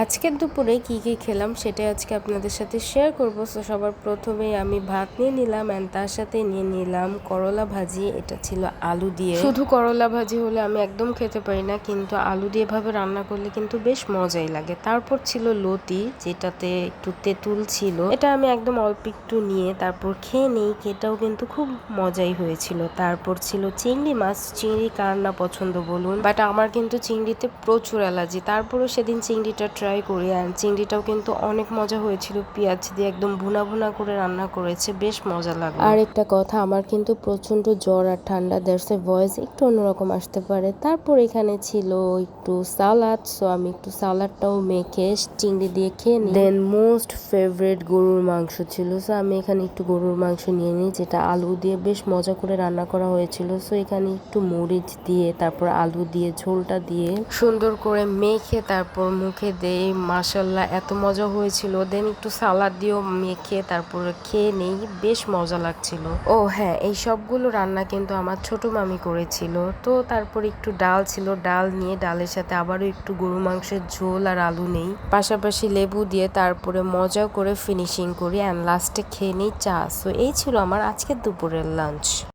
আজকের দুপুরে কি কি খেলাম সেটাই আজকে আপনাদের সাথে শেয়ার করব। সো সবার প্রথমেই আমি ভাত নিয়ে নিলাম অ্যান্ড তার সাথে নিয়ে নিলাম করলা ভাজি। এটা ছিল আলু দিয়ে। শুধু করলা ভাজি হলে আমি একদম খেতে পারি না, কিন্তু আলু দিয়ে ভাবে রান্না করলে কিন্তু বেশ মজাই লাগে। তারপর ছিল লতি, যেটাতে একটু তেঁতুল ছিল। এটা আমি একদম অল্প একটু নিয়ে তারপর খেয়ে নিই, এটাও কিন্তু খুব মজাই হয়েছিল। তারপর ছিল চিংড়ি মাছ। চিংড়ি কার না পছন্দ বলুন, বাট আমার কিন্তু চিংড়িতে প্রচুর অ্যালার্জি। তারপরও সেদিন চিংড়িটা ট্রাই করি অ্যান্ড চিংড়িটাও কিন্তু অনেক মজা হয়েছিল। পেঁয়াজ দিয়ে একদম ভুনা ভুনা করে রান্না করেছে, বেশ মজা লাগলো। আর একটা কথা, আমার কিন্তু প্রচন্ড জ্বর আর ঠান্ডা, দ্যাটস এ ভয়েস একটু অন্যরকম আসতে পারে। তারপর এখানে ছিল একটু সালাদ, সো আমি একটু সালাদটাও মেখে চিংড়ি দিয়ে খেয়ে নিই। দেন মোস্ট ফেভারিট গরুর মাংস ছিল, সো আমি এখানে একটু গরুর মাংস নিয়ে নিই, যেটা আলু দিয়ে বেশ মজা করে রান্না করা হয়েছিল। সো এখানে একটু মরিচ দিয়ে তারপর আলু দিয়ে ঝোলটা দিয়ে সুন্দর করে মেখে তারপর মুখে দেই। মাশাল্লাহ এত মজা হয়েছিল। দেন একটু সালাদ দিয়েও মেখে তারপরে খেয়ে নেই, বেশ মজা লাগছিল। ও হ্যাঁ, এই সবগুলো রান্না কিন্তু আমার ছোট মামি করেছিল। তো তারপর একটু ডাল ছিল, ডাল নিয়ে ডালের সাথে আবারও একটু গরু মাংসের ঝোল আর আলু নেই, পাশাপাশি লেবু দিয়ে তারপরে মজা করে ফিনিশিং করি অ্যান্ড লাস্টে খেয়ে নিই চা। সো এই ছিল আমার আজকের দুপুরের লাঞ্চ।